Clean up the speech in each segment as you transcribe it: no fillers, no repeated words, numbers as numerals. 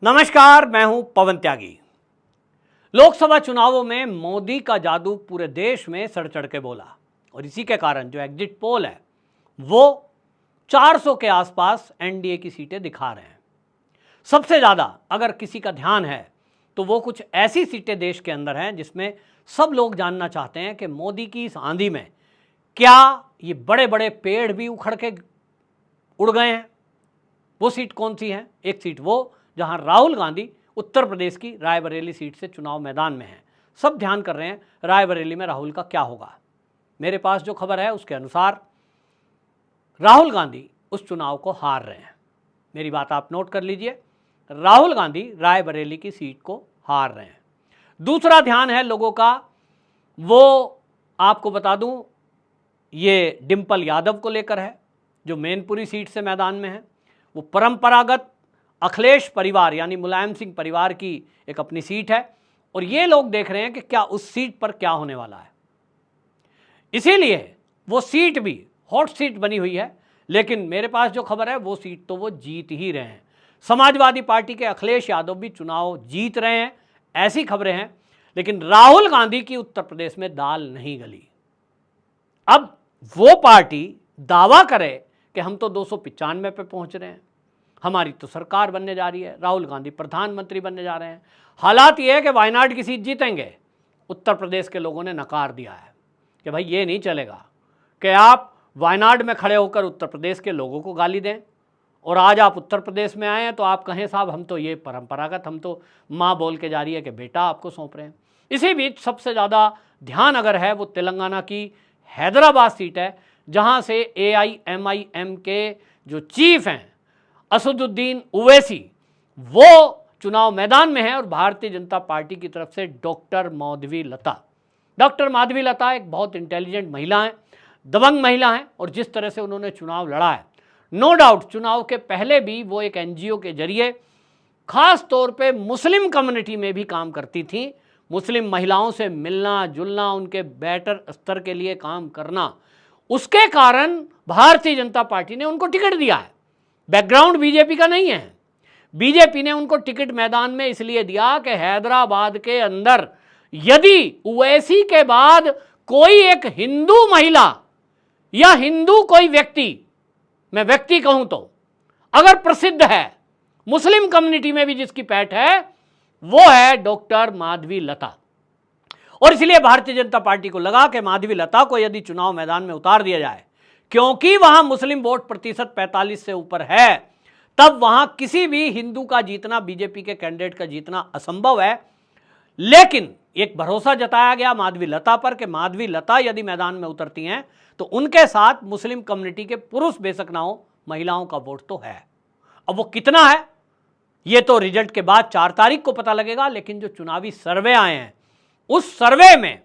नमस्कार, मैं हूं पवन त्यागी। लोकसभा चुनावों में मोदी का जादू पूरे देश में सड़ चढ़ के बोला और इसी के कारण जो एग्जिट पोल है वो 400 के आसपास एनडीए की सीटें दिखा रहे हैं। सबसे ज़्यादा अगर किसी का ध्यान है तो वो कुछ ऐसी सीटें देश के अंदर हैं जिसमें सब लोग जानना चाहते हैं कि मोदी की इस आंधी में क्या ये बड़े बड़े पेड़ भी उखड़ के उड़ गए हैं। वो सीट कौन सी है? एक सीट वो जहां राहुल गांधी उत्तर प्रदेश की रायबरेली सीट से चुनाव मैदान में हैं। सब ध्यान कर रहे हैं रायबरेली में राहुल का क्या होगा। मेरे पास जो खबर है उसके अनुसार राहुल गांधी उस चुनाव को हार रहे हैं। मेरी बात आप नोट कर लीजिए, राहुल गांधी रायबरेली की सीट को हार रहे हैं। दूसरा ध्यान है लोगों का, वो आपको बता दूं, ये डिंपल यादव को लेकर है जो मैनपुरी सीट से मैदान में है। वो परंपरागत अखिलेश परिवार यानी मुलायम सिंह परिवार की एक अपनी सीट है और ये लोग देख रहे हैं कि क्या उस सीट पर क्या होने वाला है। इसीलिए वो सीट भी हॉट सीट बनी हुई है, लेकिन मेरे पास जो खबर है वो सीट तो वो जीत ही रहे हैं। समाजवादी पार्टी के अखिलेश यादव भी चुनाव जीत रहे हैं, ऐसी खबरें हैं। लेकिन राहुल गांधी की उत्तर प्रदेश में दाल नहीं गली। अब वो पार्टी दावा करे कि हम तो 295 पे पहुंच रहे हैं, हमारी तो सरकार बनने जा रही है, राहुल गांधी प्रधानमंत्री बनने जा रहे हैं। हालात ये है कि वायनाड की सीट जीतेंगे। उत्तर प्रदेश के लोगों ने नकार दिया है कि भाई ये नहीं चलेगा कि आप वायनाड में खड़े होकर उत्तर प्रदेश के लोगों को गाली दें और आज आप उत्तर प्रदेश में आए हैं तो आप कहें साहब हम तो ये परंपरागत, हम तो माँ बोल के जा रही है कि बेटा आपको सौंप रहे हैं। इसी बीच सबसे ज़्यादा ध्यान अगर है वो तेलंगाना की हैदराबाद सीट है, जहाँ से AIMIM के जो चीफ हैं असदुद्दीन ओवैसी वो चुनाव मैदान में है और भारतीय जनता पार्टी की तरफ से डॉक्टर माधवी लता एक बहुत इंटेलिजेंट महिला हैं, दबंग महिला हैं और जिस तरह से उन्होंने चुनाव लड़ा है, नो डाउट चुनाव के पहले भी वो एक NGO के जरिए खास तौर पे मुस्लिम कम्युनिटी में भी काम करती थी। मुस्लिम महिलाओं से मिलना जुलना, उनके बेटर स्तर के लिए काम करना, उसके कारण भारतीय जनता पार्टी ने उनको टिकट दिया है। बैकग्राउंड बीजेपी का नहीं है। बीजेपी ने उनको टिकट मैदान में इसलिए दिया कि हैदराबाद के अंदर यदि ओवैसी के बाद कोई एक हिंदू महिला या हिंदू कोई व्यक्ति, मैं व्यक्ति कहूं तो, अगर प्रसिद्ध है मुस्लिम कम्युनिटी में भी जिसकी पैठ है, वो है डॉक्टर माधवी लता। और इसलिए भारतीय जनता पार्टी को लगा कि माधवी लता को यदि चुनाव मैदान में उतार दिया जाए, क्योंकि वहां मुस्लिम वोट प्रतिशत 45 से ऊपर है, तब वहां किसी भी हिंदू का जीतना, बीजेपी के कैंडिडेट का जीतना असंभव है। लेकिन एक भरोसा जताया गया माधवी लता पर कि माधवी लता यदि मैदान में उतरती हैं तो उनके साथ मुस्लिम कम्युनिटी के पुरुष बेशक ना हो, महिलाओं का वोट तो है। अब वो कितना है ये तो रिजल्ट के बाद 4 तारीख को पता लगेगा। लेकिन जो चुनावी सर्वे आए हैं उस सर्वे में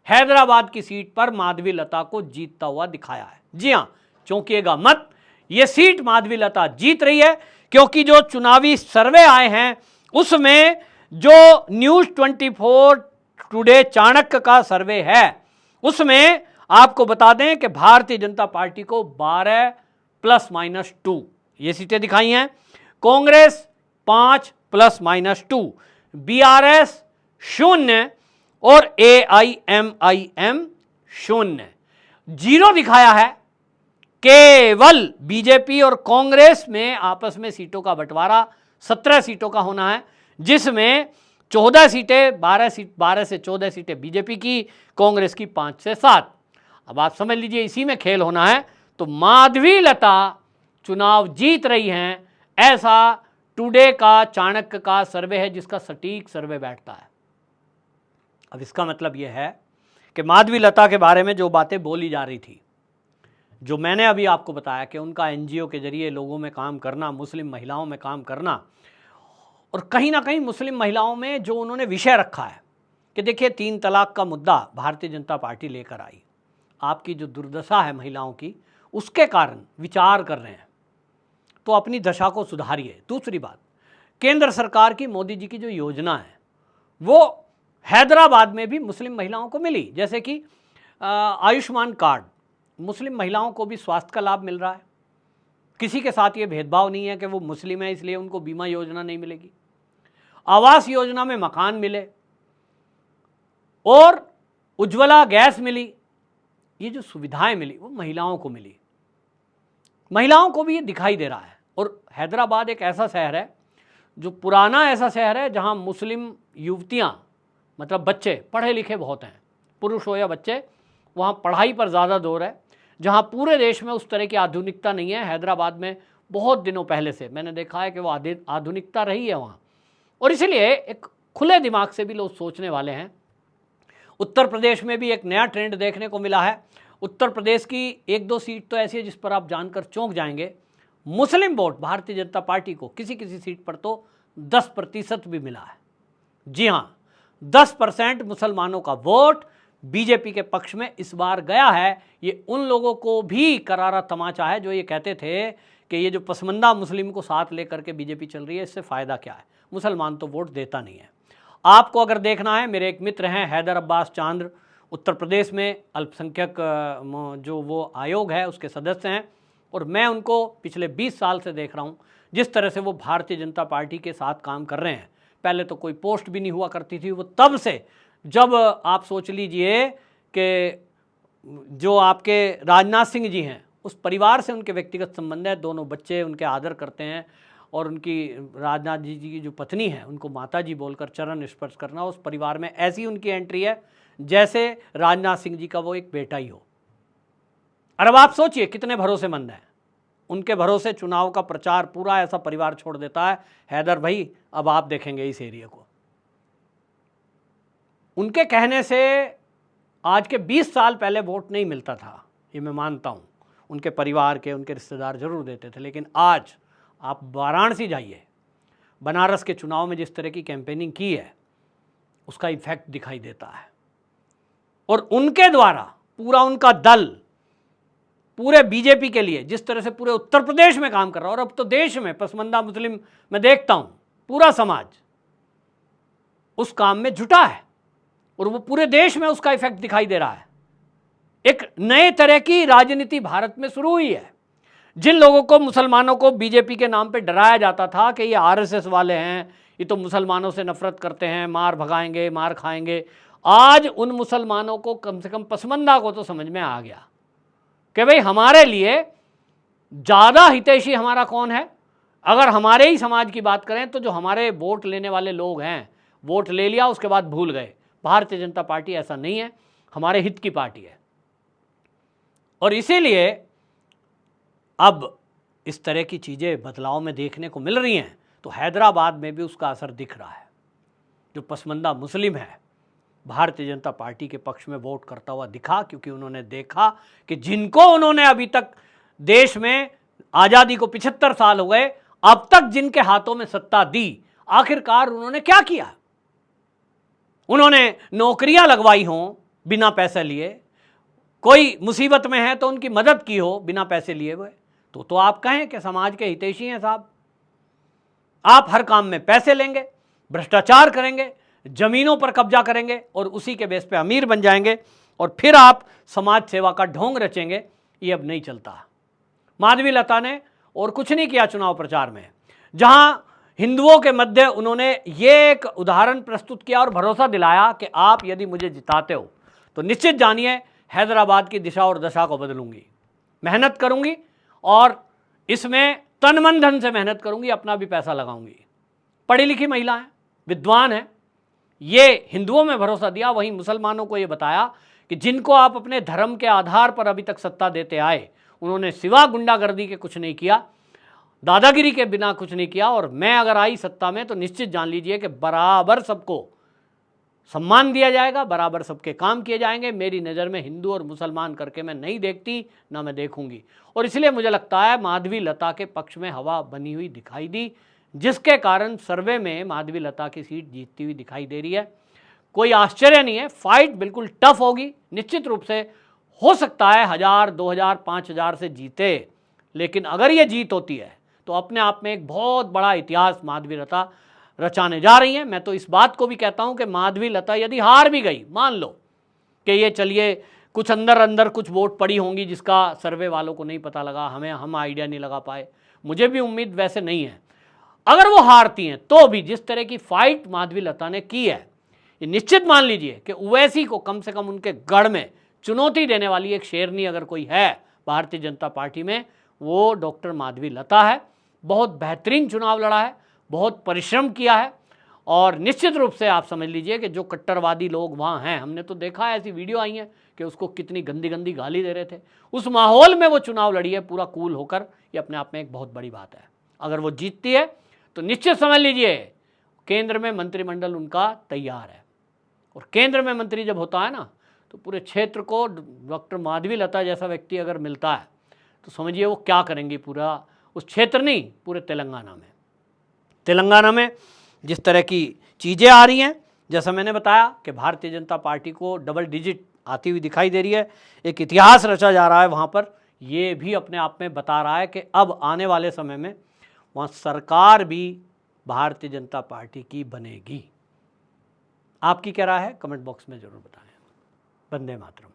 हैदराबाद की सीट पर माधवी लता को जीतता हुआ दिखाया है। जी हां, चौंकिएगा मत, यह सीट माधवी लता जीत रही है, क्योंकि जो चुनावी सर्वे आए हैं उसमें जो न्यूज़ 24 टुडे चाणक्य का सर्वे है उसमें आपको बता दें कि भारतीय जनता पार्टी को 12 ±2 ये सीटें दिखाई हैं, कांग्रेस 5 ±2, BRS 0 और AIMIM 0 दिखाया है। केवल बीजेपी और कांग्रेस में आपस में सीटों का बंटवारा 17 सीटों का होना है, जिसमें 14 सीटें 12 से 14 सीटें बीजेपी की, कांग्रेस की 5 से 7। अब आप समझ लीजिए इसी में खेल होना है। तो माधवी लता चुनाव जीत रही हैं, ऐसा टुडे का चाणक्य का सर्वे है, जिसका सटीक सर्वे बैठता है। अब इसका मतलब यह है कि माधवी लता के बारे में जो बातें बोली जा रही थी, जो मैंने अभी आपको बताया कि उनका NGO के जरिए लोगों में काम करना, मुस्लिम महिलाओं में काम करना, और कहीं ना कहीं मुस्लिम महिलाओं में जो उन्होंने विषय रखा है कि देखिए 3 तलाक का मुद्दा भारतीय जनता पार्टी लेकर आई, आपकी जो दुर्दशा है महिलाओं की उसके कारण विचार कर रहे हैं, तो अपनी दशा को सुधारिए। दूसरी बात, केंद्र सरकार की मोदी जी की जो योजना है वो हैदराबाद में भी मुस्लिम महिलाओं को मिली, जैसे कि आयुष्मान कार्ड, मुस्लिम महिलाओं को भी स्वास्थ्य का लाभ मिल रहा है। किसी के साथ ये भेदभाव नहीं है कि वो मुस्लिम है इसलिए उनको बीमा योजना नहीं मिलेगी। आवास योजना में मकान मिले और उज्ज्वला गैस मिली। ये जो सुविधाएं मिली वो महिलाओं को मिली, महिलाओं को भी ये दिखाई दे रहा है। और हैदराबाद एक ऐसा शहर है जो पुराना ऐसा शहर है जहां मुस्लिम युवतियां, मतलब बच्चे पढ़े लिखे बहुत हैं, पुरुष हो या बच्चे, वहाँ पढ़ाई पर ज़्यादा जोर है। जहाँ पूरे देश में उस तरह की आधुनिकता नहीं है, हैदराबाद में बहुत दिनों पहले से मैंने देखा है कि वो आधुनिकता रही है वहाँ। और इसलिए एक खुले दिमाग से भी लोग सोचने वाले हैं। उत्तर प्रदेश में भी एक नया ट्रेंड देखने को मिला है। उत्तर प्रदेश की 1-2 सीट तो ऐसी है जिस पर आप जानकर चौंक जाएंगे। मुस्लिम वोट भारतीय जनता पार्टी को किसी किसी सीट पर तो 10% भी मिला है। जी हाँ, 10% मुसलमानों का वोट बीजेपी के पक्ष में इस बार गया है। ये उन लोगों को भी करारा तमाचा है जो ये कहते थे कि ये जो पसमंदा मुस्लिम को साथ लेकर के बीजेपी चल रही है, इससे फ़ायदा क्या है, मुसलमान तो वोट देता नहीं है। आपको अगर देखना है, मेरे एक मित्र हैं हैदर अब्बास चांद्र, उत्तर प्रदेश में अल्पसंख्यक जो वो आयोग है उसके सदस्य हैं, और मैं उनको पिछले 20 साल से देख रहा हूँ जिस तरह से वो भारतीय जनता पार्टी के साथ काम कर रहे हैं। पहले तो कोई पोस्ट भी नहीं हुआ करती थी, वो तब से जब आप सोच लीजिए कि जो आपके राजनाथ सिंह जी हैं उस परिवार से उनके व्यक्तिगत संबंध है, दोनों बच्चे उनके आदर करते हैं, और उनकी राजनाथ जी की जो पत्नी है उनको माता जी बोलकर चरण स्पर्श करना, उस परिवार में ऐसी उनकी एंट्री है जैसे राजनाथ सिंह जी का वो एक बेटा ही हो। और अब आप सोचिए कितने भरोसेमंद हैं, उनके भरोसे चुनाव का प्रचार पूरा ऐसा परिवार छोड़ देता है। हैदर भाई अब आप देखेंगे इस एरिया को। उनके कहने से आज के 20 साल पहले वोट नहीं मिलता था, ये मैं मानता हूँ, उनके परिवार के, उनके रिश्तेदार जरूर देते थे, लेकिन आज आप वाराणसी जाइए, बनारस के चुनाव में जिस तरह की कैंपेनिंग की है उसका इफेक्ट दिखाई देता है। और उनके द्वारा पूरा उनका दल पूरे बीजेपी के लिए जिस तरह से पूरे उत्तर प्रदेश में काम कर रहा है, और अब तो देश में पसमंदा मुस्लिम मैं देखता हूँ पूरा समाज उस काम में जुटा है, और वो पूरे देश में उसका इफेक्ट दिखाई दे रहा है। एक नए तरह की राजनीति भारत में शुरू हुई है। जिन लोगों को, मुसलमानों को बीजेपी के नाम पे डराया जाता था कि ये आरएसएस वाले हैं, ये तो मुसलमानों से नफरत करते हैं, मार भगाएंगे, मार खाएंगे, आज उन मुसलमानों को, कम से कम पसमंदा को तो समझ में आ गया कि भाई हमारे लिए ज़्यादा हितैषी हमारा कौन है। अगर हमारे ही समाज की बात करें तो जो हमारे वोट लेने वाले लोग हैं, वोट ले लिया उसके बाद भूल गए। भारतीय जनता पार्टी ऐसा नहीं है, हमारे हित की पार्टी है। और इसीलिए अब इस तरह की चीज़ें बदलाव में देखने को मिल रही हैं, तो हैदराबाद में भी उसका असर दिख रहा है। जो पसमंदा मुस्लिम है भारतीय जनता पार्टी के पक्ष में वोट करता हुआ दिखा, क्योंकि उन्होंने देखा कि जिनको उन्होंने अभी तक देश में आज़ादी को 75 साल हो गए, अब तक जिनके हाथों में सत्ता दी, आखिरकार उन्होंने क्या किया। उन्होंने नौकरियां लगवाई हों बिना पैसे लिए, कोई मुसीबत में है तो उनकी मदद की हो बिना पैसे लिए हुए, तो आप कहें कि समाज के हितैषी हैं साहब। आप हर काम में पैसे लेंगे, भ्रष्टाचार करेंगे, जमीनों पर कब्जा करेंगे और उसी के बेस पे अमीर बन जाएंगे, और फिर आप समाज सेवा का ढोंग रचेंगे। ये अब नहीं चलता। माधवी लता ने और कुछ नहीं किया चुनाव प्रचार में, जहां हिंदुओं के मध्य उन्होंने ये एक उदाहरण प्रस्तुत किया और भरोसा दिलाया कि आप यदि मुझे जिताते हो तो निश्चित जानिए हैदराबाद की दिशा और दशा को बदलूंगी, मेहनत करूंगी और इसमें तन मन धन से मेहनत करूंगी, अपना भी पैसा लगाऊंगी। पढ़ी लिखी महिला है, विद्वान है, ये हिंदुओं में भरोसा दिया। वहीं मुसलमानों को ये बताया कि जिनको आप अपने धर्म के आधार पर अभी तक सत्ता देते आए, उन्होंने सिवा गुंडागर्दी के कुछ नहीं किया, दादागिरी के बिना कुछ नहीं किया, और मैं अगर आई सत्ता में तो निश्चित जान लीजिए कि बराबर सबको सम्मान दिया जाएगा, बराबर सबके काम किए जाएंगे। मेरी नज़र में हिंदू और मुसलमान करके मैं नहीं देखती, ना मैं देखूंगी। और इसलिए मुझे लगता है माधवी लता के पक्ष में हवा बनी हुई दिखाई दी, जिसके कारण सर्वे में माधवी लता की सीट जीतती हुई दिखाई दे रही है। कोई आश्चर्य नहीं है, फाइट बिल्कुल टफ होगी। निश्चित रूप से हो सकता है 1000, 2000, 5000 से जीते, लेकिन अगर ये जीत होती है तो अपने आप में एक बहुत बड़ा इतिहास माधवी लता रचाने जा रही हैं। मैं तो इस बात को भी कहता हूं कि माधवी लता यदि हार भी गई, मान लो कि ये चलिए कुछ अंदर कुछ वोट पड़ी होंगी जिसका सर्वे वालों को नहीं पता लगा, हम आइडिया नहीं लगा पाए, मुझे भी उम्मीद वैसे नहीं है। अगर वो हारती हैं तो भी जिस तरह की फाइट माधवी लता ने की है, ये निश्चित मान लीजिए कि ओवैसी को कम से कम उनके गढ़ में चुनौती देने वाली एक शेरनी अगर कोई है भारतीय जनता पार्टी में, वो डॉक्टर माधवी लता है। बहुत बेहतरीन चुनाव लड़ा है, बहुत परिश्रम किया है, और निश्चित रूप से आप समझ लीजिए कि जो कट्टरवादी लोग वहाँ हैं, हमने तो देखा है, ऐसी वीडियो आई हैं कि उसको कितनी गंदी गंदी गाली दे रहे थे, उस माहौल में वो चुनाव लड़ी है पूरा कूल होकर। ये अपने आप में एक बहुत बड़ी बात है। अगर वो जीतती है तो निश्चित समझ लीजिए केंद्र में मंत्रिमंडल उनका तैयार है, और केंद्र में मंत्री जब होता है ना, तो पूरे क्षेत्र को डॉक्टर माधवी लता जैसा व्यक्ति अगर मिलता है तो समझिए वो क्या करेंगी, पूरा उस क्षेत्र नहीं, पूरे तेलंगाना में जिस तरह की चीज़ें आ रही हैं, जैसा मैंने बताया कि भारतीय जनता पार्टी को डबल डिजिट आती हुई दिखाई दे रही है, एक इतिहास रचा जा रहा है वहाँ पर। ये भी अपने आप में बता रहा है कि अब आने वाले समय में वहाँ सरकार भी भारतीय जनता पार्टी की बनेगी। आपकी क्या राय है, कमेंट बॉक्स में ज़रूर बताएं। वंदे मातरम।